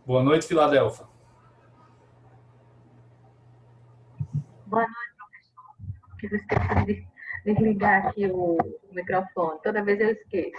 Boa noite, Filadélfia. Boa noite, professor. Eu esqueci de desligar aqui o microfone. Toda vez eu esqueço.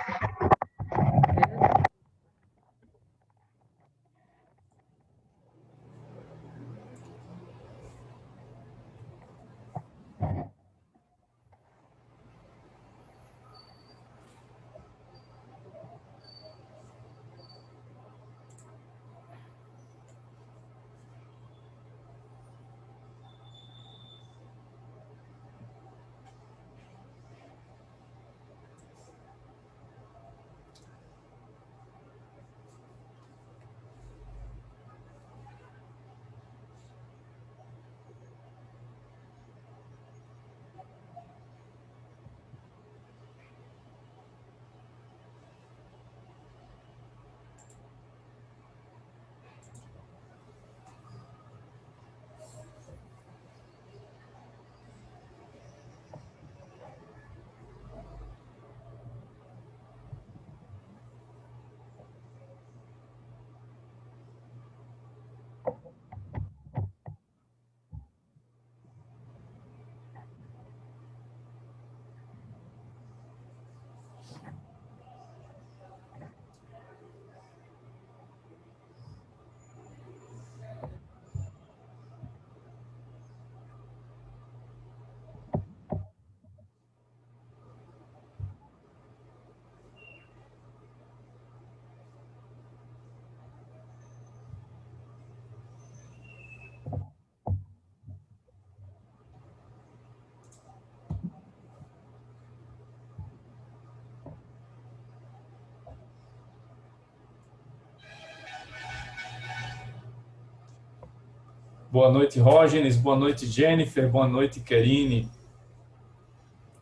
Boa noite, Rógenes. Boa noite, Jennifer. Boa noite, Kerine.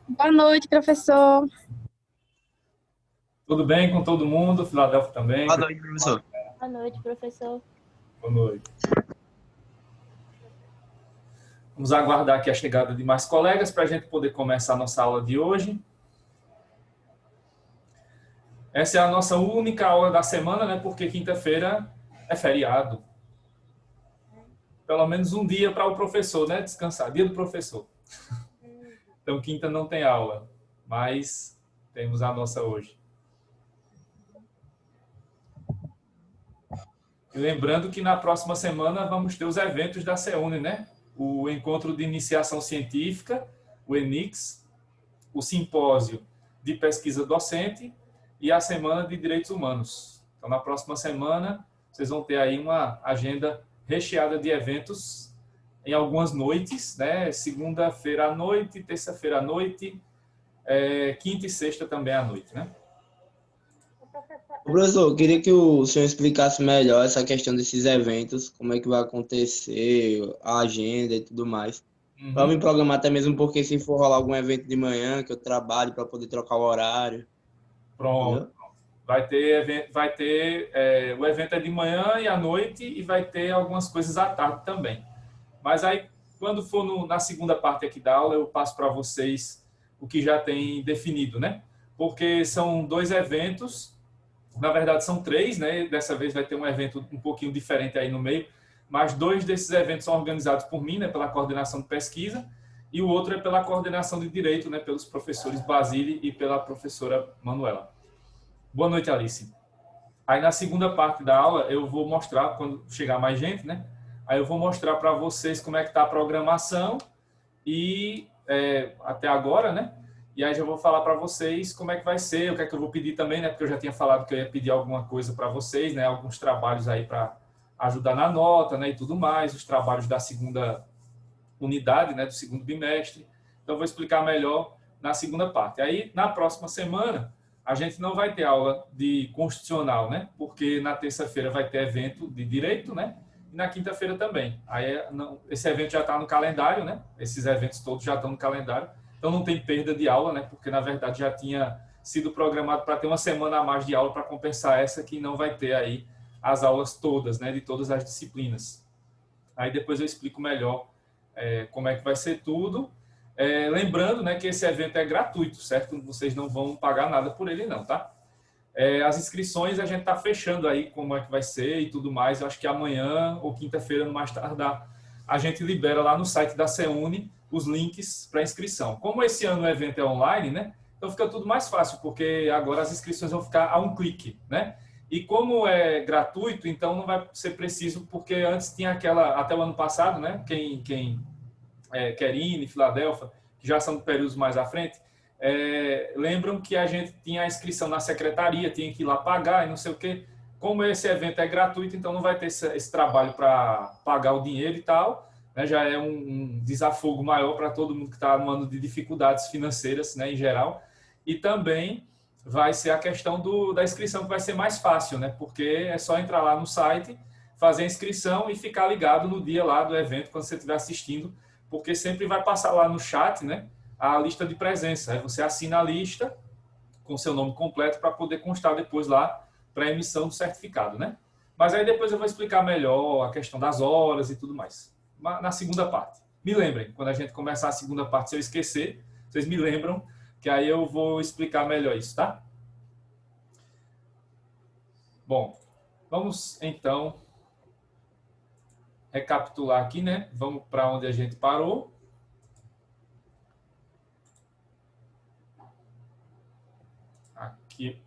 Boa noite, professor. Tudo bem com todo mundo? Filadélfia também? Boa noite, professor. Boa noite, professor. Boa noite. Vamos aguardar aqui a chegada de mais colegas para a gente poder começar a nossa aula de hoje. Essa é a nossa única aula da semana, né? Porque quinta-feira é feriado. Pelo menos um dia para o professor, né? Descansar. Dia do professor. Então, quinta não tem aula, mas temos a nossa hoje. E lembrando que na próxima semana vamos ter os eventos da CEUNE, né? O Encontro de Iniciação Científica, o ENIX, o Simpósio de Pesquisa Docente e a Semana de Direitos Humanos. Então, na próxima semana, vocês vão ter aí uma agenda recheada de eventos em algumas noites, né? Segunda-feira à noite, terça-feira à noite, quinta e sexta também à noite, né? Professor, eu queria que o senhor explicasse melhor essa questão desses eventos, como é que vai acontecer, a agenda e tudo mais. Para me programar até mesmo, porque se for rolar algum evento de manhã, que eu trabalho para poder trocar o horário. Pronto. Entendeu? Vai ter o evento é de manhã e à noite e vai ter algumas coisas à tarde também. Mas aí, quando for na segunda parte aqui da aula, eu passo para vocês o que já tem definido, né? Porque são 2 eventos, na verdade são 3, né? Dessa vez vai ter um evento um pouquinho diferente aí no meio, mas 2 desses eventos são organizados por mim, né? Pela coordenação de pesquisa, e o outro é pela coordenação de direito, né? Pelos professores Basile e pela professora Manuela. Boa noite, Alice. Aí na segunda parte da aula eu vou mostrar, quando chegar mais gente, né? Aí eu vou mostrar para vocês como é que está a programação e até agora, né? E aí já vou falar para vocês como é que vai ser, o que é que eu vou pedir também, né? Porque eu já tinha falado que eu ia pedir alguma coisa para vocês, né? Alguns trabalhos aí para ajudar na nota, né? E tudo mais, os trabalhos da segunda unidade, né? Do segundo bimestre. Então eu vou explicar melhor na segunda parte. Aí na próxima semana a gente não vai ter aula de constitucional, né? Porque na terça-feira vai ter evento de direito, né? E na quinta-feira também. Aí esse evento já está no calendário, né? Esses eventos todos já estão no calendário. Então não tem perda de aula, né? Porque na verdade já tinha sido programado para ter uma semana a mais de aula para compensar essa que não vai ter aí as aulas todas, né? De todas as disciplinas. Aí depois eu explico melhor como é que vai ser tudo. Lembrando, né, que esse evento é gratuito, certo? Vocês não vão pagar nada por ele não, tá? As inscrições a gente está fechando aí como é que vai ser e tudo mais. Eu acho que amanhã ou quinta-feira, no mais tardar, a gente libera lá no site da CEUNI os links para inscrição. Como esse ano o evento é online, né? Então fica tudo mais fácil, porque agora as inscrições vão ficar a um clique, né? E como é gratuito, então não vai ser preciso, porque antes tinha aquela, até o ano passado, né? Querine, Filadélfia, que já são períodos mais à frente, lembram que a gente tinha a inscrição na secretaria, tinha que ir lá pagar e não sei o quê. Como esse evento é gratuito, então não vai ter esse trabalho para pagar o dinheiro e tal, né? Já é um desafogo maior para todo mundo que está no ano de dificuldades financeiras, né, em geral. E também vai ser a questão da inscrição, que vai ser mais fácil, né? Porque é só entrar lá no site, fazer a inscrição e ficar ligado no dia lá do evento, quando você estiver assistindo, porque sempre vai passar lá no chat, né, a lista de presença. Aí você assina a lista com seu nome completo para poder constar depois lá para a emissão do certificado, né? Mas aí depois eu vou explicar melhor a questão das horas e tudo mais, na segunda parte. Me lembrem, quando a gente começar a segunda parte, se eu esquecer, vocês me lembram, que aí eu vou explicar melhor isso, tá? Bom, vamos então recapitular aqui, né? Vamos para onde a gente parou. Aqui.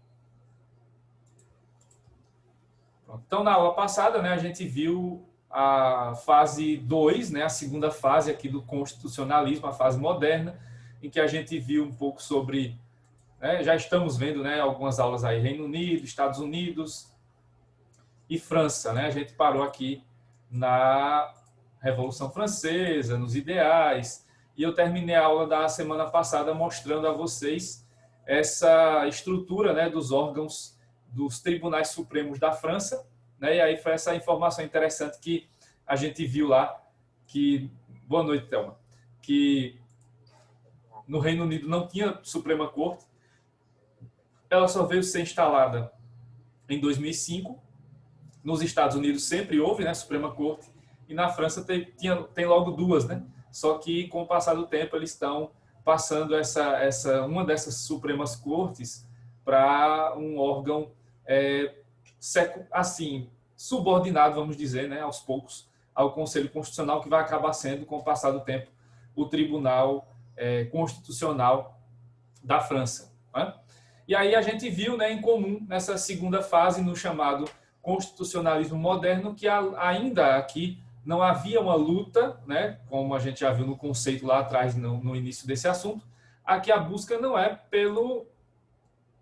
Pronto. Então, na aula passada, né, a gente viu a fase 2, né, a segunda fase aqui do constitucionalismo, a fase moderna, em que a gente viu um pouco sobre, né, já estamos vendo, né, algumas aulas aí, Reino Unido, Estados Unidos e França, né? A gente parou aqui na Revolução Francesa, nos ideais, e eu terminei a aula da semana passada mostrando a vocês essa estrutura, né, dos órgãos dos tribunais supremos da França, né? E aí foi essa informação interessante que a gente viu lá, que, boa noite, Thelma, que no Reino Unido não tinha Suprema Corte, ela só veio ser instalada em 2005, nos Estados Unidos sempre houve, né, Suprema Corte, e na França tem logo duas, né? Só que com o passar do tempo eles estão passando uma dessas Supremas Cortes para um órgão assim, subordinado, vamos dizer, né, aos poucos, ao Conselho Constitucional, que vai acabar sendo, com o passar do tempo, o Tribunal Constitucional da França, né? E aí a gente viu, né, em comum nessa segunda fase, no chamado constitucionalismo moderno, que ainda aqui não havia uma luta, né, como a gente já viu no conceito lá atrás, no início desse assunto. Aqui a busca não é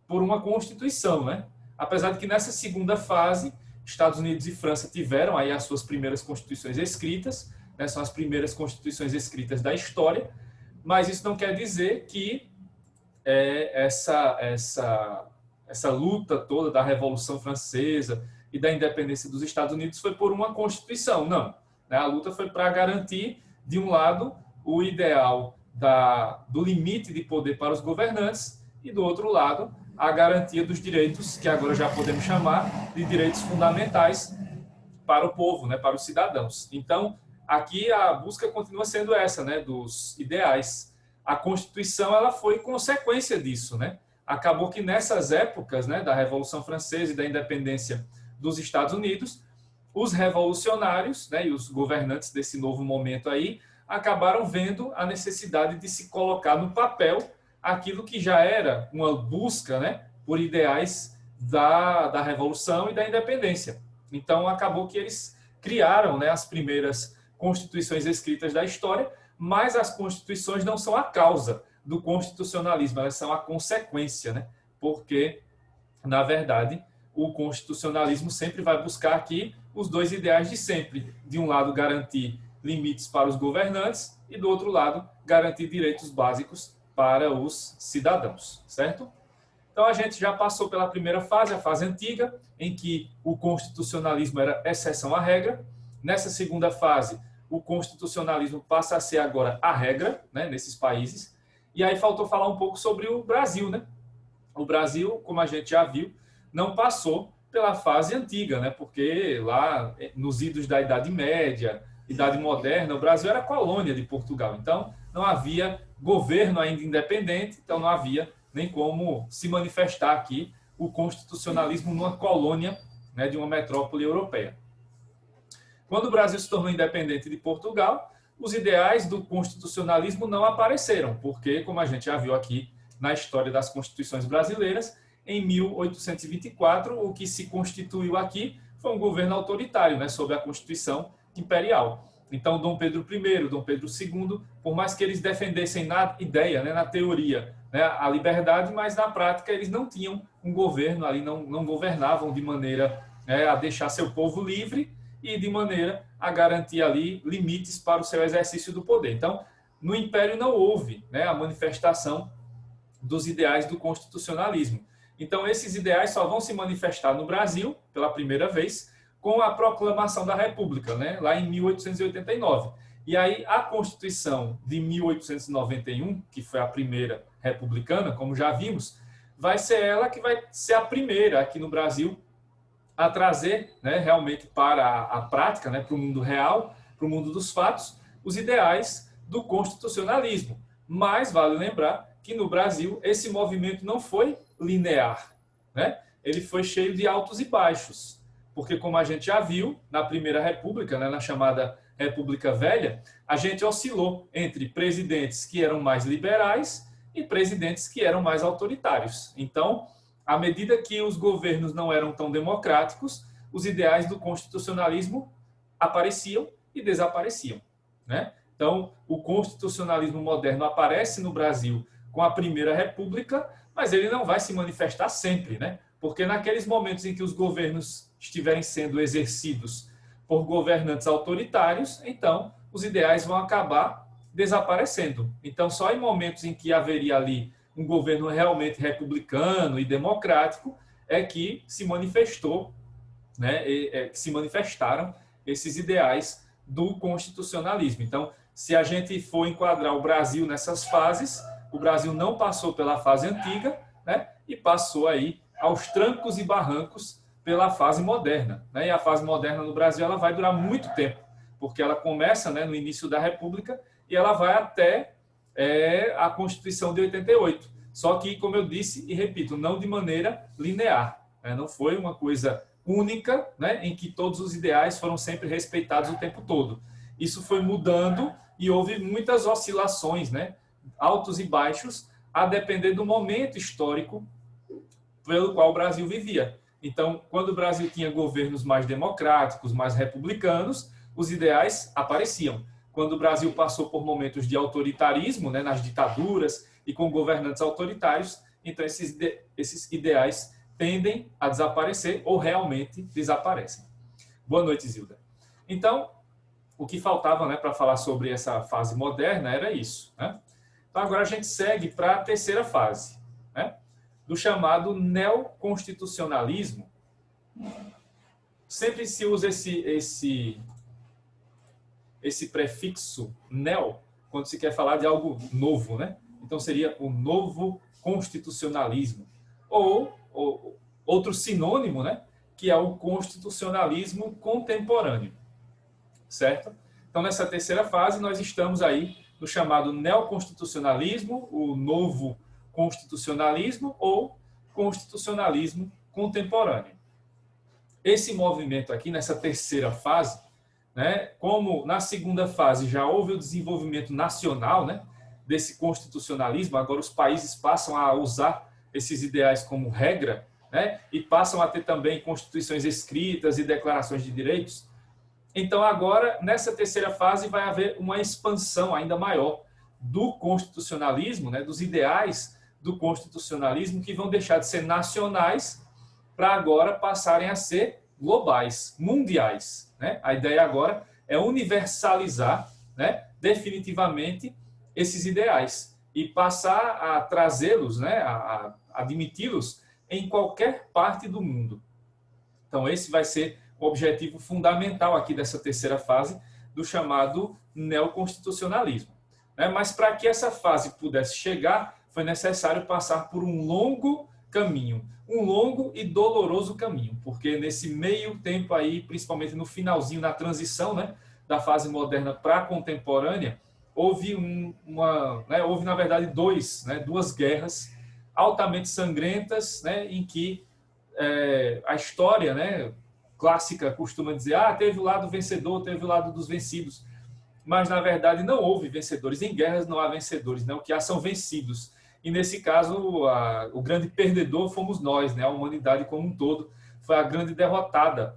por uma Constituição, né? Apesar de que nessa segunda fase, Estados Unidos e França tiveram aí as suas primeiras constituições escritas, né, são as primeiras constituições escritas da história, mas isso não quer dizer que essa luta toda da Revolução Francesa e da independência dos Estados Unidos foi por uma Constituição, não. A luta foi para garantir, de um lado, o ideal do limite de poder para os governantes e, do outro lado, a garantia dos direitos, que agora já podemos chamar de direitos fundamentais para o povo, né, para os cidadãos. Então, aqui a busca continua sendo essa, né, dos ideais. A Constituição ela foi consequência disso, né? Acabou que nessas épocas, né, da Revolução Francesa e da independência dos Estados Unidos, os revolucionários, né, e os governantes desse novo momento aí acabaram vendo a necessidade de se colocar no papel aquilo que já era uma busca, né, por ideais da Revolução e da independência. Então, acabou que eles criaram, né, as primeiras constituições escritas da história, mas as constituições não são a causa do constitucionalismo, elas são a consequência, né? Porque, na verdade, o constitucionalismo sempre vai buscar aqui os dois ideais de sempre. De um lado, garantir limites para os governantes e, do outro lado, garantir direitos básicos para os cidadãos, certo? Então, a gente já passou pela primeira fase, a fase antiga, em que o constitucionalismo era exceção à regra. Nessa segunda fase, o constitucionalismo passa a ser agora a regra, né, nesses países. E aí faltou falar um pouco sobre o Brasil, né? O Brasil, como a gente já viu, não passou pela fase antiga, né? Porque lá, nos idos da Idade Média, Idade Moderna, o Brasil era colônia de Portugal. Então, não havia governo ainda independente, então não havia nem como se manifestar aqui o constitucionalismo numa colônia, né, de uma metrópole europeia. Quando o Brasil se tornou independente de Portugal, os ideais do constitucionalismo não apareceram, porque, como a gente já viu aqui na história das constituições brasileiras, em 1824, o que se constituiu aqui foi um governo autoritário, né, sob a Constituição Imperial. Então, Dom Pedro I, Dom Pedro II, por mais que eles defendessem na ideia, né, na teoria, né, a liberdade, mas na prática eles não tinham um governo ali, não governavam de maneira, né, a deixar seu povo livre e de maneira a garantir ali limites para o seu exercício do poder. Então, no Império não houve, né, a manifestação dos ideais do constitucionalismo. Então, esses ideais só vão se manifestar no Brasil, pela primeira vez, com a proclamação da República, né, lá em 1889. E aí, a Constituição de 1891, que foi a primeira republicana, como já vimos, vai ser ela que vai ser a primeira aqui no Brasil a trazer, né, realmente para a prática, né, para o mundo real, para o mundo dos fatos, os ideais do constitucionalismo. Mas vale lembrar que no Brasil esse movimento não foi linear, né? Ele foi cheio de altos e baixos, porque como a gente já viu na Primeira República, né, na chamada República Velha, a gente oscilou entre presidentes que eram mais liberais e presidentes que eram mais autoritários. Então, à medida que os governos não eram tão democráticos, os ideais do constitucionalismo apareciam e desapareciam, né? Então, o constitucionalismo moderno aparece no Brasil com a Primeira República, mas ele não vai se manifestar sempre, né? Porque naqueles momentos em que os governos estiverem sendo exercidos por governantes autoritários, então os ideais vão acabar desaparecendo. Então, só em momentos em que haveria ali um governo realmente republicano e democrático é que se manifestou, né, que se manifestaram esses ideais do constitucionalismo. Então, se a gente for enquadrar o Brasil nessas fases, o Brasil não passou pela fase antiga, né, e passou aí aos trancos e barrancos pela fase moderna, né? E a fase moderna no Brasil ela vai durar muito tempo, porque ela começa, né, no início da República e ela vai até a Constituição de 88. Só que, como eu disse e repito, não de maneira linear, né? Não foi uma coisa única, né, em que todos os ideais foram sempre respeitados o tempo todo. Isso foi mudando e houve muitas oscilações, né, altos e baixos, a depender do momento histórico pelo qual o Brasil vivia. Então, quando o Brasil tinha governos mais democráticos, mais republicanos, os ideais apareciam. Quando o Brasil passou por momentos de autoritarismo, né, nas ditaduras e com governantes autoritários, então esses ideais tendem a desaparecer ou realmente desaparecem. Boa noite, Zilda. Então, o que faltava, né, para falar sobre essa fase moderna era isso, né? Então, agora a gente segue para a terceira fase, né, do chamado neoconstitucionalismo. Sempre se usa esse prefixo neo quando se quer falar de algo novo, né? Então seria o novo constitucionalismo. Ou outro sinônimo, né, que é o constitucionalismo contemporâneo. Certo? Então, nessa terceira fase, nós estamos aí no chamado neoconstitucionalismo, o novo constitucionalismo ou constitucionalismo contemporâneo. Esse movimento aqui, nessa terceira fase, né, como na segunda fase já houve o desenvolvimento nacional, né, desse constitucionalismo, agora os países passam a usar esses ideais como regra, né, e passam a ter também constituições escritas e declarações de direitos. Então, agora, nessa terceira fase, vai haver uma expansão ainda maior do constitucionalismo, né, dos ideais do constitucionalismo, que vão deixar de ser nacionais para agora passarem a ser globais, mundiais, né? A ideia agora é universalizar, né, definitivamente esses ideais e passar a trazê-los, né, a admiti-los em qualquer parte do mundo. Então, esse vai ser o objetivo fundamental aqui dessa terceira fase do chamado neoconstitucionalismo. Mas para que essa fase pudesse chegar, foi necessário passar por um longo caminho, um longo e doloroso caminho, porque nesse meio tempo aí, principalmente no finalzinho, na transição, né, da fase moderna para a contemporânea, houve houve na verdade duas guerras altamente sangrentas, né, em que a história, né, clássica costuma dizer, teve o lado vencedor, teve o lado dos vencidos. Mas, na verdade, não houve vencedores. Em guerras não há vencedores, né? O que há são vencidos. E, nesse caso, o grande perdedor fomos nós, né? A humanidade como um todo foi a grande derrotada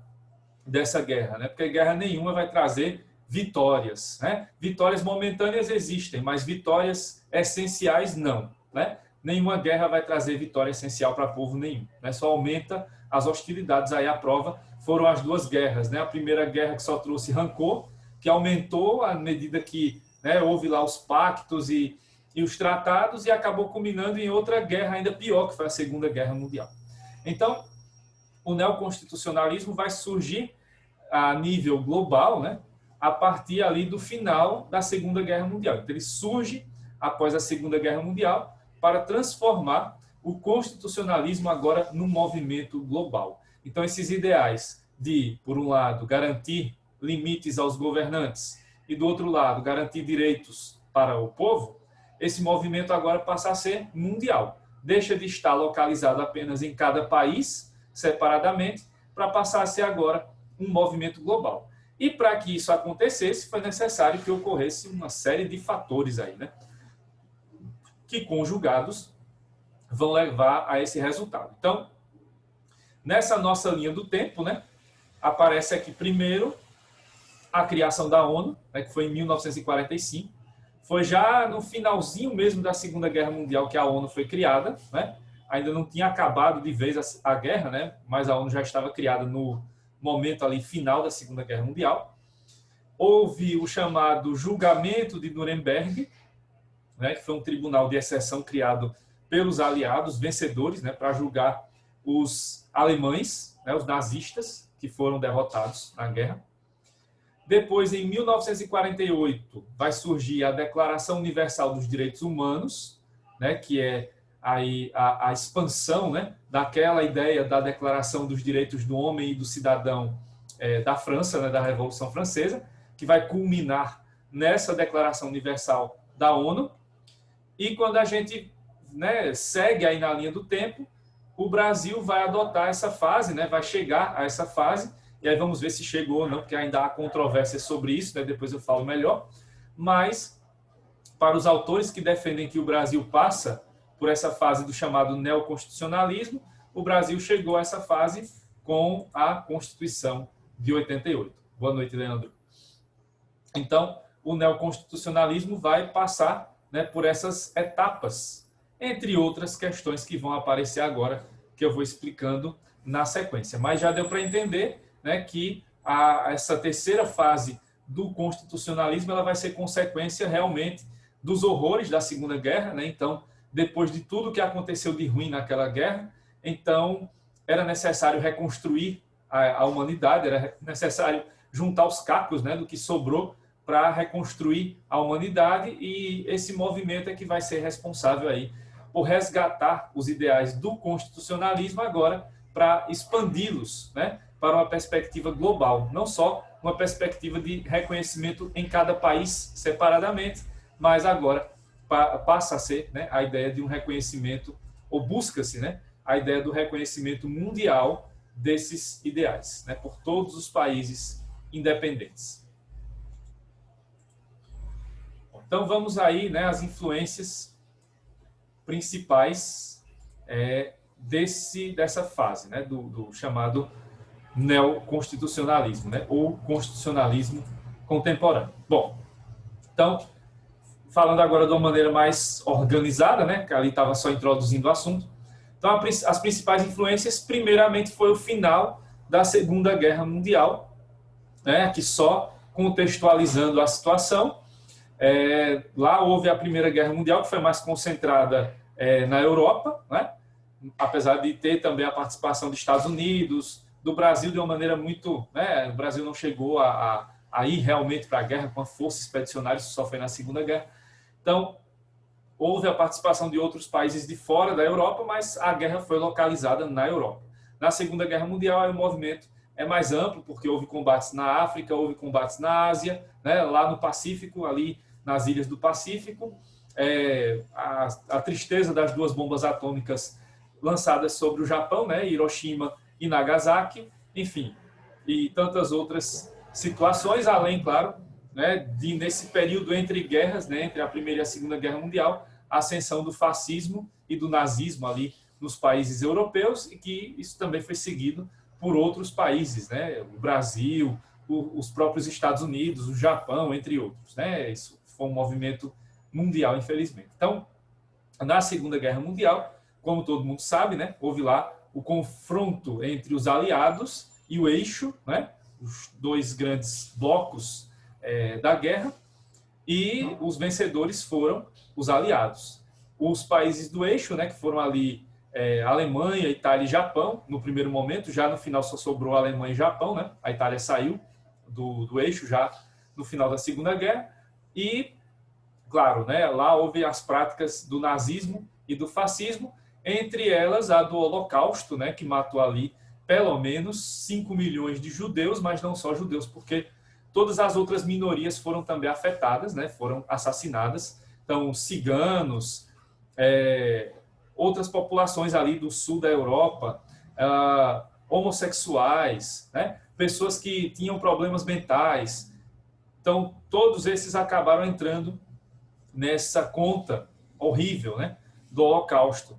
dessa guerra, né? Porque guerra nenhuma vai trazer vitórias, né? Vitórias momentâneas existem, mas vitórias essenciais não, né? Nenhuma guerra vai trazer vitória essencial para povo nenhum, né? Só aumenta as hostilidades. Aí a prova foram as duas guerras, né? A primeira guerra que só trouxe rancor, que aumentou à medida que, né, houve lá os pactos e os tratados, e acabou culminando em outra guerra ainda pior, que foi a Segunda Guerra Mundial. Então, o neoconstitucionalismo vai surgir a nível global, né, a partir ali do final da Segunda Guerra Mundial. Então, ele surge após a Segunda Guerra Mundial para transformar o constitucionalismo agora num movimento global. Então, esses ideais de, por um lado, garantir limites aos governantes e, do outro lado, garantir direitos para o povo, esse movimento agora passa a ser mundial. Deixa de estar localizado apenas em cada país, separadamente, para passar a ser agora um movimento global. E para que isso acontecesse, foi necessário que ocorresse uma série de fatores aí, né, que, conjugados, vão levar a esse resultado. Então, nessa nossa linha do tempo, né, aparece aqui primeiro a criação da ONU, né, que foi em 1945. Foi já no finalzinho mesmo da Segunda Guerra Mundial que a ONU foi criada, né? Ainda não tinha acabado de vez a guerra, né? Mas a ONU já estava criada no momento ali final da Segunda Guerra Mundial. Houve o chamado Julgamento de Nuremberg, né, que foi um tribunal de exceção criado pelos aliados vencedores, né, para julgar os alemães, né, os nazistas, que foram derrotados na guerra. Depois, em 1948, vai surgir a Declaração Universal dos Direitos Humanos, né, que é aí a expansão, né, daquela ideia da Declaração dos Direitos do Homem e do Cidadão da França, né, da Revolução Francesa, que vai culminar nessa Declaração Universal da ONU. E quando a gente, né, segue aí na linha do tempo, o Brasil vai adotar essa fase, né, vai chegar a essa fase. E aí vamos ver se chegou ou não, porque ainda há controvérsia sobre isso, né? Depois eu falo melhor. Mas, para os autores que defendem que o Brasil passa por essa fase do chamado neoconstitucionalismo, o Brasil chegou a essa fase com a Constituição de 88. Boa noite, Leandro. Então, o neoconstitucionalismo vai passar, né, por essas etapas, entre outras questões que vão aparecer agora, que eu vou explicando na sequência. Mas já deu para entender, né, que essa terceira fase do constitucionalismo ela vai ser consequência realmente dos horrores da Segunda Guerra, né? Então, depois de tudo que aconteceu de ruim naquela guerra, então era necessário reconstruir a humanidade, era necessário juntar os cacos, né, do que sobrou para reconstruir a humanidade, e esse movimento é que vai ser responsável aí por resgatar os ideais do constitucionalismo agora para expandi-los, né, para uma perspectiva global, não só uma perspectiva de reconhecimento em cada país separadamente, mas agora passa a ser, né, a ideia de um reconhecimento, ou busca-se, né, a ideia do reconhecimento mundial desses ideais, né, por todos os países independentes. Então vamos aí, né, às influências principais dessa fase, né, do chamado neoconstitucionalismo, né, ou constitucionalismo contemporâneo. Bom, então, falando agora de uma maneira mais organizada, né, que ali estava só introduzindo o assunto. Então, as principais influências, primeiramente, foi o final da Segunda Guerra Mundial, né, que só contextualizando a situação, lá houve a Primeira Guerra Mundial, que foi mais concentrada na Europa, né, apesar de ter também a participação dos Estados Unidos, do Brasil de uma maneira muito, né, o Brasil não chegou a ir realmente para a guerra com a força expedicionária, isso só foi na Segunda Guerra. Então, houve a participação de outros países de fora da Europa, mas a guerra foi localizada na Europa. Na Segunda Guerra Mundial, o movimento é mais amplo, porque houve combates na África, houve combates na Ásia, né, lá no Pacífico, ali nas ilhas do Pacífico. A tristeza das duas bombas atômicas lançadas sobre o Japão, né? Hiroshima e Nagasaki, enfim, e tantas outras situações, além, claro, né, de nesse período entre guerras, né, entre a Primeira e a Segunda Guerra Mundial, a ascensão do fascismo e do nazismo ali nos países europeus, e que isso também foi seguido por outros países, né, o Brasil, os próprios Estados Unidos, o Japão, entre outros, né? Isso foi um movimento mundial, infelizmente. Então, na Segunda Guerra Mundial, como todo mundo sabe, né, houve lá o confronto entre os aliados e o eixo, né, os dois grandes blocos da guerra, e os vencedores foram os aliados. Os países do eixo, né, que foram ali Alemanha, Itália e Japão, no primeiro momento, já no final só sobrou Alemanha e Japão, né, a Itália saiu do eixo já no final da Segunda Guerra, e, claro, né, lá houve as práticas do nazismo e do fascismo, entre elas a do Holocausto, né, que matou ali pelo menos 5 milhões de judeus, mas não só judeus, porque todas as outras minorias foram também afetadas, né, foram assassinadas. Então, ciganos, outras populações ali do sul da Europa, homossexuais, né, pessoas que tinham problemas mentais. Então, todos esses acabaram entrando nessa conta horrível, né, do Holocausto.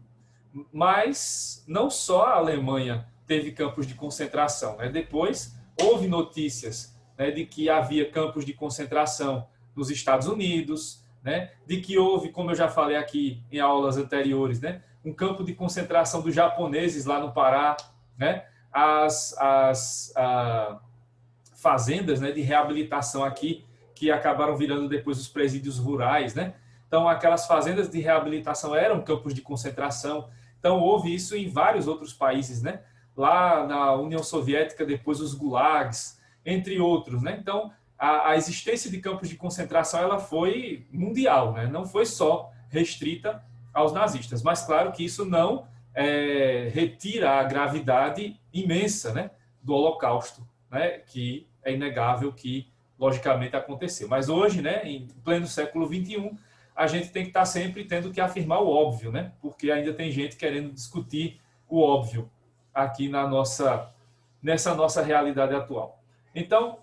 Mas não só a Alemanha teve campos de concentração, né? Depois houve notícias, né, de que havia campos de concentração nos Estados Unidos, né, de que houve, como eu já falei aqui em aulas anteriores, né, um campo de concentração dos japoneses lá no Pará, né, as fazendas, né, de reabilitação aqui, que acabaram virando depois os presídios rurais, né? Então, aquelas fazendas de reabilitação eram campos de concentração. Então, houve isso em vários outros países, né? Lá na União Soviética, depois os gulags, entre outros, né? Então, a existência de campos de concentração ela foi mundial, né? Não foi só restrita aos nazistas. Mas, claro que isso não retira a gravidade imensa, né, do Holocausto, né? Que é inegável que, logicamente, aconteceu. Mas hoje, né, em pleno século XXI, a gente tem que estar sempre tendo que afirmar o óbvio, né? Porque ainda tem gente querendo discutir o óbvio aqui nessa nossa realidade atual. Então,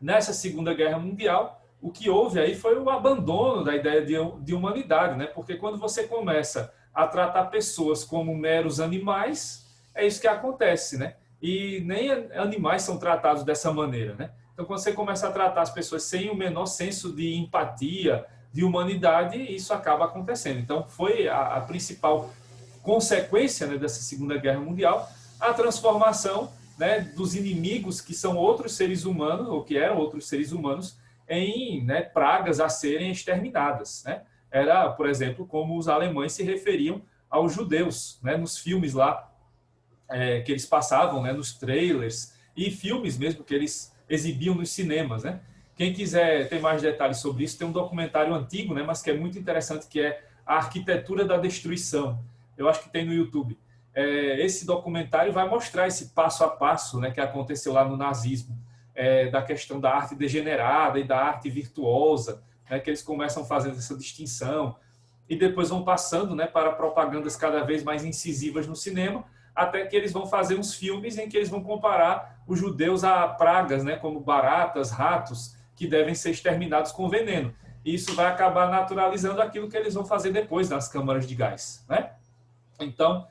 nessa Segunda Guerra Mundial, o que houve aí foi o abandono da ideia de humanidade, né? Porque quando você começa a tratar pessoas como meros animais, é isso que acontece, né? E nem animais são tratados dessa maneira, né? Então, quando você começa a tratar as pessoas sem o menor senso de empatia, de humanidade, isso acaba acontecendo. Então, foi a principal consequência, né, dessa Segunda Guerra Mundial, a transformação, né, dos inimigos que são outros seres humanos, ou que eram outros seres humanos, em, né, pragas a serem exterminadas, né? Era, por exemplo, como os alemães se referiam aos judeus, né, nos filmes lá que eles passavam, né, nos trailers, e filmes mesmo que eles exibiam nos cinemas, né? Quem quiser ter mais detalhes sobre isso, tem um documentário antigo, né, mas que é muito interessante, que é A Arquitetura da Destruição. Eu acho que tem no YouTube. Esse documentário vai mostrar esse passo a passo, né, que aconteceu lá no nazismo, da questão da arte degenerada e da arte virtuosa, né, que eles começam fazendo essa distinção, e depois vão passando, né, para propagandas cada vez mais incisivas no cinema, até que eles vão fazer uns filmes em que eles vão comparar os judeus a pragas, né, como baratas, ratos, que devem ser exterminados com veneno. E isso vai acabar naturalizando aquilo que eles vão fazer depois nas câmaras de gás, né? Então,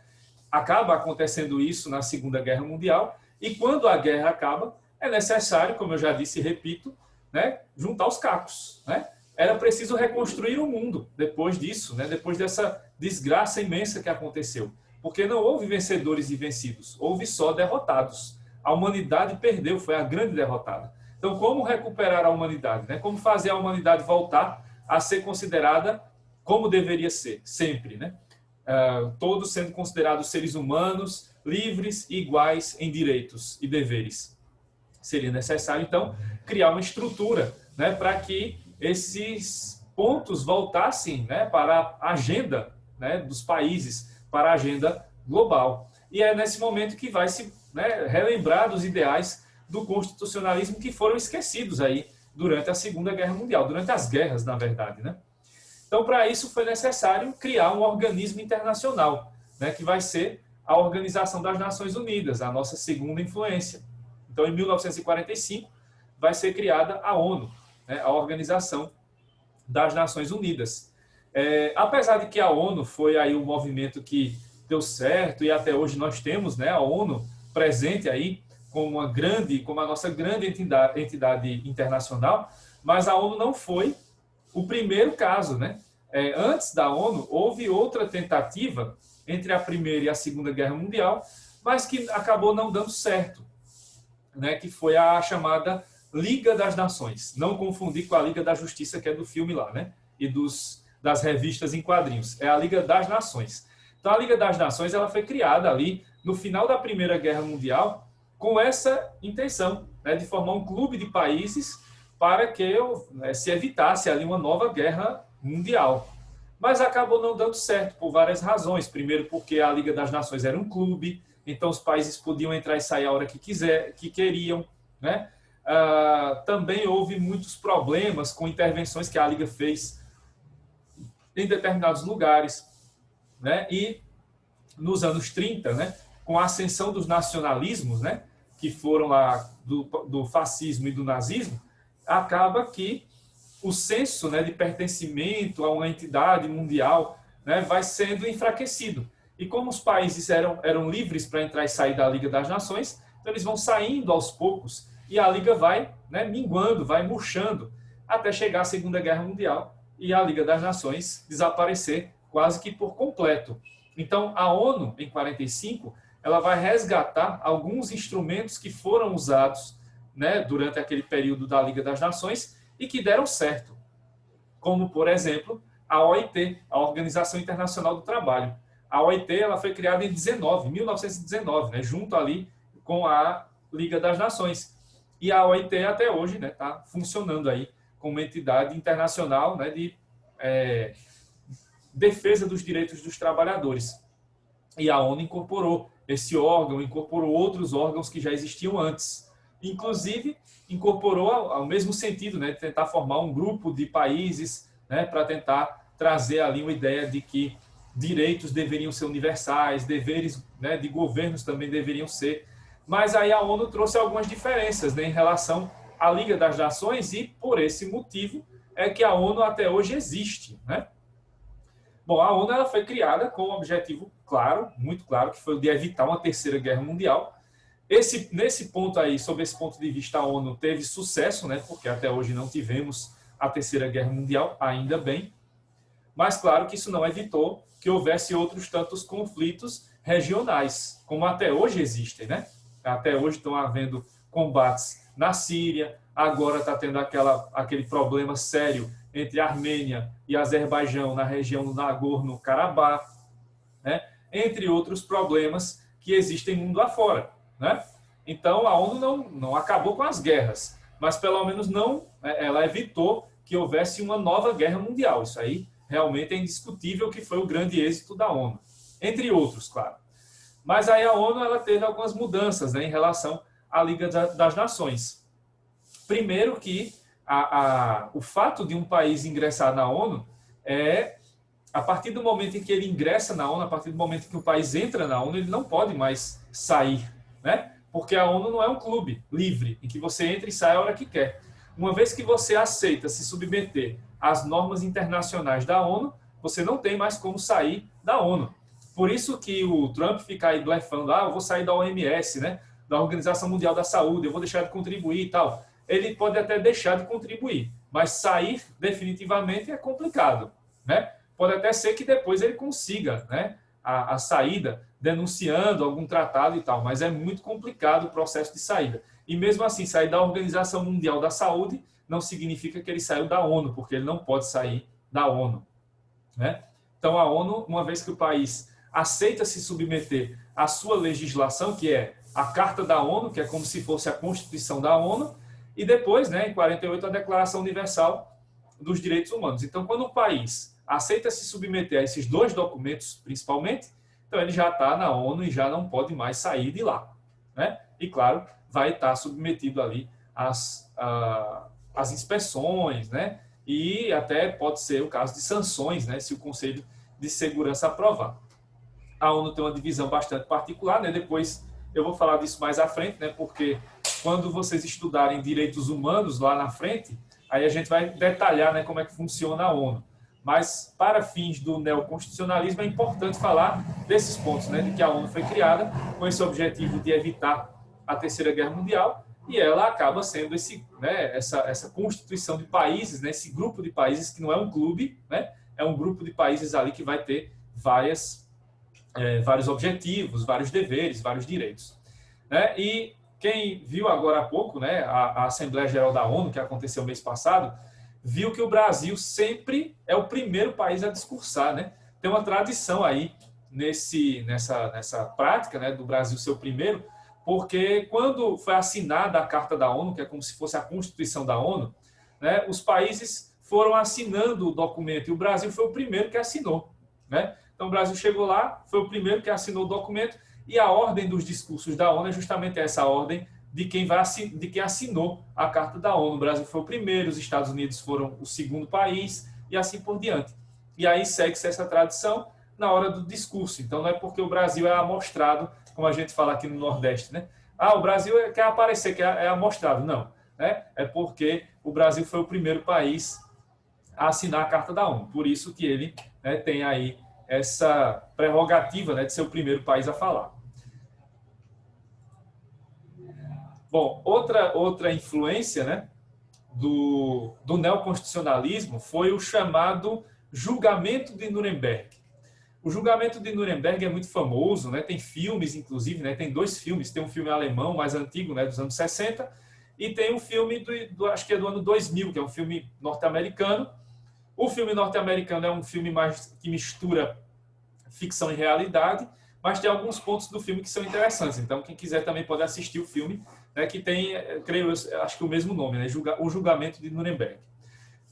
acaba acontecendo isso na Segunda Guerra Mundial, e quando a guerra acaba, é necessário, como eu já disse e repito, né, juntar os cacos, né? Era preciso reconstruir o mundo depois disso, né, depois dessa desgraça imensa que aconteceu. Porque não houve vencedores e vencidos, houve só derrotados. A humanidade perdeu, foi a grande derrotada. Então, como recuperar a humanidade, né? Como fazer a humanidade voltar a ser considerada como deveria ser, sempre, né? Todos sendo considerados seres humanos, livres e iguais em direitos e deveres. Seria necessário, então, criar uma estrutura, né, para que esses pontos voltassem, né, para a agenda, né, dos países, para a agenda global. E é nesse momento que vai se, né, relembrar dos ideais do constitucionalismo que foram esquecidos aí durante a Segunda Guerra Mundial, durante as guerras, na verdade, né? Então, para isso foi necessário criar um organismo internacional, né, que vai ser a Organização das Nações Unidas, a nossa segunda influência. Então, em 1945, vai ser criada a ONU, né, a Organização das Nações Unidas. Apesar de que a ONU foi aí um movimento que deu certo e até hoje nós temos, né, a ONU presente aí como a nossa grande entidade internacional, mas a ONU não foi o primeiro caso, né? Antes da ONU, houve outra tentativa entre a Primeira e a Segunda Guerra Mundial, mas que acabou não dando certo, né? Que foi a chamada Liga das Nações. Não confundir com a Liga da Justiça, que é do filme lá, né? E das revistas em quadrinhos. É a Liga das Nações. Então, a Liga das Nações ela foi criada ali no final da Primeira Guerra Mundial com essa intenção, né? De formar um clube de países para que se evitasse ali uma nova guerra mundial. Mas acabou não dando certo por várias razões. Primeiro, porque a Liga das Nações era um clube, então os países podiam entrar e sair a hora que queriam, né? Também houve muitos problemas com intervenções que a Liga fez em determinados lugares, né? E nos anos 30, né, com a ascensão dos nacionalismos, né, que foram lá do fascismo e do nazismo, acaba que o senso, né, de pertencimento a uma entidade mundial, né, vai sendo enfraquecido. E como os países eram livres para entrar e sair da Liga das Nações, então eles vão saindo aos poucos e a Liga vai, né, minguando, vai murchando, até chegar à Segunda Guerra Mundial e a Liga das Nações desaparecer quase que por completo. Então, a ONU, em 45, ela vai resgatar alguns instrumentos que foram usados, né, durante aquele período da Liga das Nações e que deram certo, como, por exemplo, a OIT, a Organização Internacional do Trabalho. A OIT ela foi criada em 1919, né, junto ali com a Liga das Nações. E a OIT até hoje está funcionando aí como uma entidade internacional, né, de defesa dos direitos dos trabalhadores. E a ONU incorporou esse órgão, incorporou outros órgãos que já existiam antes. Inclusive, incorporou ao mesmo sentido, né, de tentar formar um grupo de países, né, para tentar trazer ali uma ideia de que direitos deveriam ser universais, deveres, né, de governos também deveriam ser. Mas aí a ONU trouxe algumas diferenças, né, em relação à Liga das Nações e, por esse motivo, é que a ONU até hoje existe, né? Bom, a ONU ela foi criada com um objetivo claro, muito claro, que foi o de evitar uma terceira guerra mundial. Nesse ponto aí, sob esse ponto de vista, a ONU teve sucesso, né? Porque até hoje não tivemos a terceira guerra mundial, ainda bem. Mas claro que isso não evitou que houvesse outros tantos conflitos regionais, como até hoje existem, né? Até hoje estão havendo combates na Síria, agora está tendo aquele problema sério entre a Armênia e Azerbaijão na região do Nagorno-Karabakh, né? Entre outros problemas que existem mundo afora, né? Então, a ONU não acabou com as guerras, mas pelo menos ela evitou que houvesse uma nova guerra mundial. Isso aí realmente é indiscutível que foi o grande êxito da ONU, entre outros, claro. Mas aí a ONU ela teve algumas mudanças, né, em relação à Liga das Nações. Primeiro que o fato de um país ingressar na ONU a partir do momento em que ele ingressa na ONU, a partir do momento em que o país entra na ONU, ele não pode mais sair, né? Porque a ONU não é um clube livre, em que você entra e sai a hora que quer. Uma vez que você aceita se submeter às normas internacionais da ONU, você não tem mais como sair da ONU. Por isso que o Trump fica aí blefando, eu vou sair da OMS, né? Da Organização Mundial da Saúde, eu vou deixar de contribuir e tal. Ele pode até deixar de contribuir, mas sair definitivamente é complicado, né? Pode até ser que depois ele consiga, né, a saída, denunciando algum tratado e tal, mas é muito complicado o processo de saída. E mesmo assim, sair da Organização Mundial da Saúde não significa que ele saiu da ONU, porque ele não pode sair da ONU, né? Então, a ONU, uma vez que o país aceita se submeter à sua legislação, que é a Carta da ONU, que é como se fosse a Constituição da ONU, e depois, né, em 48, a Declaração Universal dos Direitos Humanos. Então, quando o país aceita se submeter a esses dois documentos, principalmente, então ele já está na ONU e já não pode mais sair de lá, né? E, claro, vai estar submetido ali às inspeções, né? E até pode ser o caso de sanções, né, se o Conselho de Segurança aprovar. a ONU tem uma divisão bastante particular, né? Depois eu vou falar disso mais à frente, né? Porque quando vocês estudarem direitos humanos lá na frente, aí a gente vai detalhar, né, como é que funciona a ONU. Mas, para fins do neoconstitucionalismo, é importante falar desses pontos, né? De que a ONU foi criada com esse objetivo de evitar a Terceira Guerra Mundial, e ela acaba sendo essa constituição de países, né? Esse grupo de países que não é um clube, né? É um grupo de países ali que vai ter vários objetivos, vários deveres, vários direitos, né? E quem viu agora há pouco, né, a Assembleia Geral da ONU, que aconteceu mês passado, viu que o Brasil sempre é o primeiro país a discursar, né? Tem uma tradição aí nessa prática, né, do Brasil ser o primeiro, porque quando foi assinada a Carta da ONU, que é como se fosse a Constituição da ONU, né, os países foram assinando o documento e o Brasil foi o primeiro que assinou, né? Então o Brasil chegou lá, foi o primeiro que assinou o documento, e a ordem dos discursos da ONU é justamente essa ordem de quem assinou a Carta da ONU. O Brasil foi o primeiro, os Estados Unidos foram o segundo país, e assim por diante. E aí segue-se essa tradição na hora do discurso. Então não é porque o Brasil é amostrado, como a gente fala aqui no Nordeste, né? O Brasil quer aparecer, é amostrado. Não, né? É porque o Brasil foi o primeiro país a assinar a Carta da ONU. Por isso que ele, né, tem aí essa prerrogativa, né, de ser o primeiro país a falar. Bom, outra influência, né, do neoconstitucionalismo foi o chamado Julgamento de Nuremberg. O Julgamento de Nuremberg é muito famoso, né, tem filmes, inclusive, né, tem 2 filmes, tem um filme alemão mais antigo, né, dos anos 60, e tem um filme acho que é do ano 2000, que é um filme norte-americano. O filme norte-americano é um filme mais que mistura ficção e realidade, mas tem alguns pontos do filme que são interessantes. Então, quem quiser também pode assistir o filme, né, que tem, creio, acho que o mesmo nome, né, o Julgamento de Nuremberg.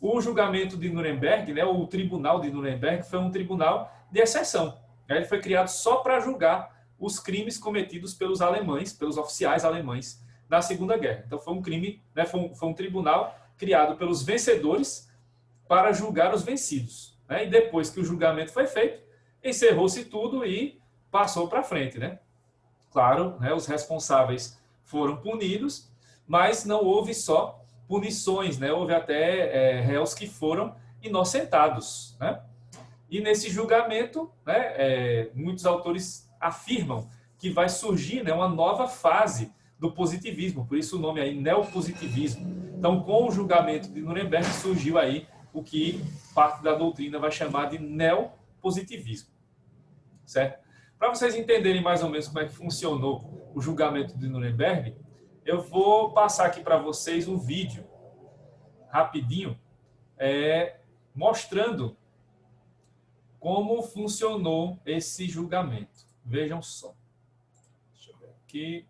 O Julgamento de Nuremberg, né, o Tribunal de Nuremberg, foi um tribunal de exceção. Ele foi criado só para julgar os crimes cometidos pelos alemães, pelos oficiais alemães na Segunda Guerra. Então, foi um crime, né, foi um tribunal criado pelos vencedores para julgar os vencidos, né? E depois que o julgamento foi feito, encerrou-se tudo e passou para frente, né? Claro, né, os responsáveis foram punidos, mas não houve só punições, né? Houve até réus que foram inocentados, né? E nesse julgamento, né, muitos autores afirmam que vai surgir, né, uma nova fase do positivismo, por isso o nome aí, neopositivismo. Então, com o julgamento de Nuremberg, surgiu aí o que parte da doutrina vai chamar de neopositivismo, certo? Para vocês entenderem mais ou menos como é que funcionou o julgamento de Nuremberg, eu vou passar aqui para vocês um vídeo rapidinho, mostrando como funcionou esse julgamento. Vejam só. Deixa eu ver aqui.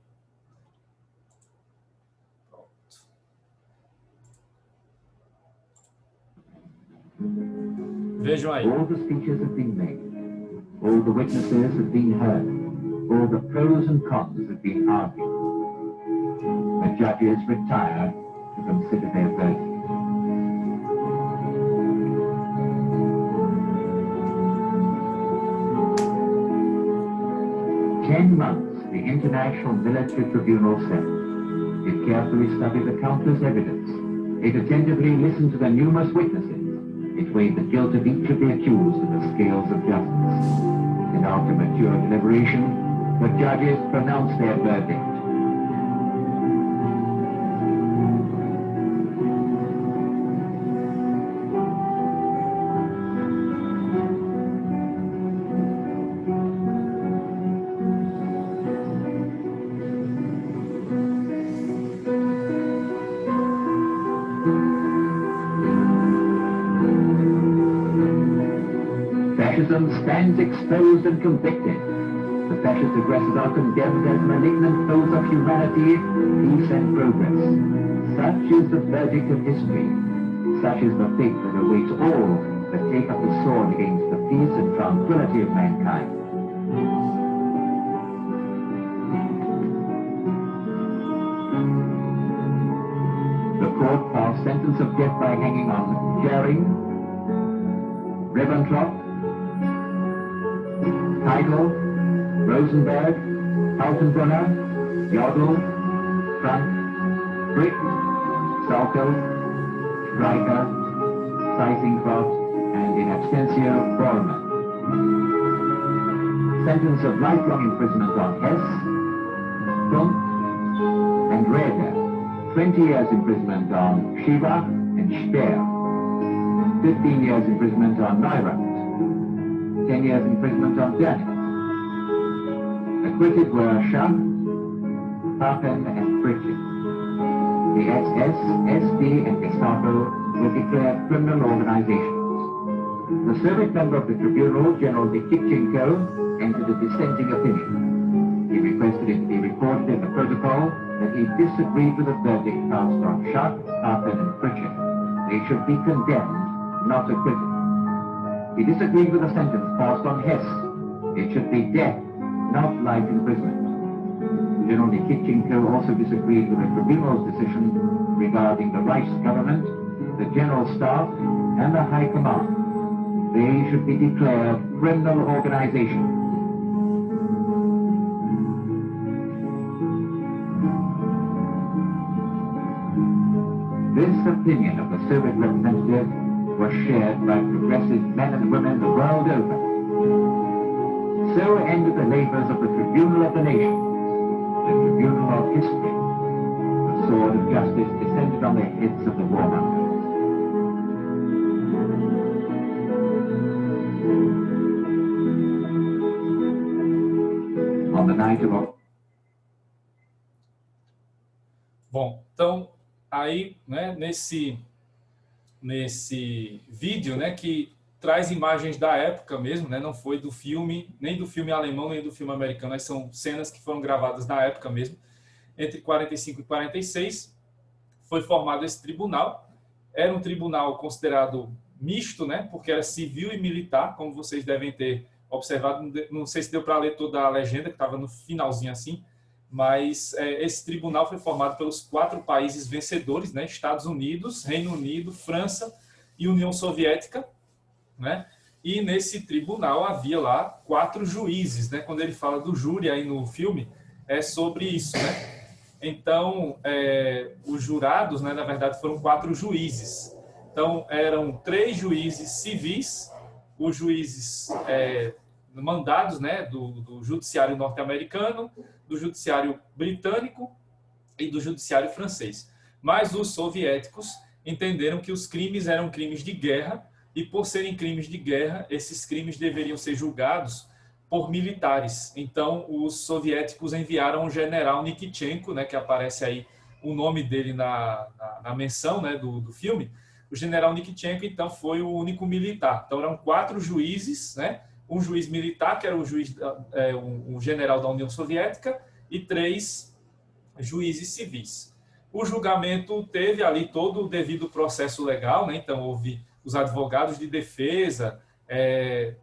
Vejam aí. All the speeches have been made. All the witnesses have been heard. All the pros and cons have been argued. The judges retire to consider their verdict. "10 months the International Military Tribunal sat. It carefully studied the countless evidence. It attentively listened to the numerous witnesses. It weighed the guilt of each of the accused in the scales of justice. And after mature deliberation, the judges pronounced their verdict. Fascism stands exposed and convicted. The fascist aggressors are condemned as malignant foes of humanity, peace and progress. Such is the verdict of history. Such is the fate that awaits all that take up the sword against the peace and tranquility of mankind. The court passed sentence of death by hanging on Goering, Ribbentrop, Heydel, Rosenberg, Kaltenbrunner, Jodl, Frank, Frick, Salfeld, Stryker, Seisenkopf, and in absentia, Bormann. Sentence of lifelong imprisonment on Hess, Funk, and Raeder. 20 years imprisonment on Shiva and Speer. 15 years imprisonment on Neurath. 10 years imprisonment on Daniels. Acquitted were Schach, Papen, and Pritchett. The SS, SD, and Gestapo were declared criminal organizations. The Soviet member of the tribunal, General Nikitchenko, entered a dissenting opinion. He requested it to be recorded in the protocol that he disagreed with the verdict passed on Schach, Papen, and Pritchett. They should be condemned, not acquitted. He disagreed with the sentence passed on Hess. It should be death, not life imprisonment. General Nikitchenko also disagreed with the tribunal's decision regarding the Reich's government, the General Staff, and the High Command. They should be declared criminal organizations. This opinion of the Soviet representative was shared by progressive men and women the world over. So ended the labors of the Tribunal of the Nations, the Tribunal of History. The sword of justice descended on the heads of the warmongers. On the night of... Bom, então, aí, né, nesse vídeo, né, que traz imagens da época mesmo, né, não foi do filme, nem do filme alemão, nem do filme americano, mas são cenas que foram gravadas na época mesmo, entre 45 e 46, foi formado esse tribunal. Era um tribunal considerado misto, né, porque era civil e militar, como vocês devem ter observado. Não sei se deu para ler toda a legenda, que estava no finalzinho assim, mas esse tribunal foi formado pelos 4 países vencedores, né, Estados Unidos, Reino Unido, França e União Soviética, né? E nesse tribunal havia lá 4 juízes, né? Quando ele fala do júri aí no filme, é sobre isso, né? Então, os jurados, né, na verdade, foram 4 juízes. Então, eram 3 juízes civis, os juízes mandados, né, do judiciário norte-americano, do judiciário britânico e do judiciário francês. Mas os soviéticos entenderam que os crimes eram crimes de guerra e, por serem crimes de guerra, esses crimes deveriam ser julgados por militares. Então, os soviéticos enviaram o general Nikitchenko, né, que aparece aí o nome dele na menção, né, do filme. O general Nikitchenko, então, foi o único militar. Então, eram 4 juízes, né, um juiz militar, que era o juiz, um general da União Soviética, e 3 juízes civis. O julgamento teve ali todo o devido processo legal, né? Então, houve os advogados de defesa,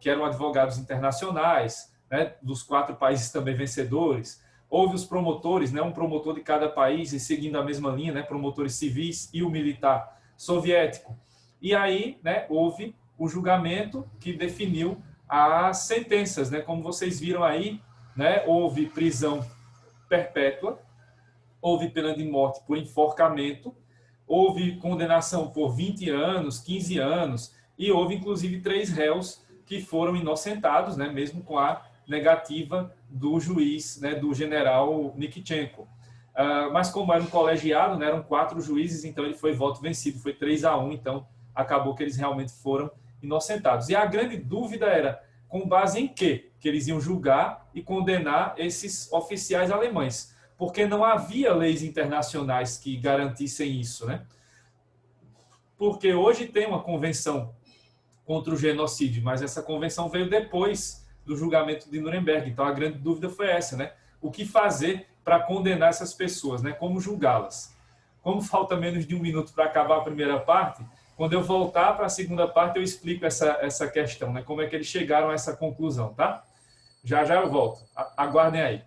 que eram advogados internacionais, né, dos 4 países também vencedores. Houve os promotores, né, um promotor de cada país, e seguindo a mesma linha, né, promotores civis e o militar soviético. E aí, né, houve o julgamento que definiu as sentenças, né, como vocês viram aí, né, houve prisão perpétua, houve pena de morte por enforcamento, houve condenação por 20 anos, 15 anos, e houve, inclusive, 3 réus que foram inocentados, né, mesmo com a negativa do juiz, né, do general Nikitchenko. Mas como era um colegiado, né, eram 4 juízes, então ele foi voto vencido, foi 3-1, então acabou que eles realmente foram inocentados. E a grande dúvida era com base em quê que eles iam julgar e condenar esses oficiais alemães, porque não havia leis internacionais que garantissem isso, né? Porque hoje tem uma convenção contra o genocídio, mas essa convenção veio depois do julgamento de Nuremberg. Então, a grande dúvida foi essa, né? O que fazer para condenar essas pessoas, né? Como julgá-las? Como falta menos de 1 minuto para acabar a primeira parte, quando eu voltar para a segunda parte, eu explico essa questão, né? Como é que eles chegaram a essa conclusão, tá? Já eu volto. Aguardem aí.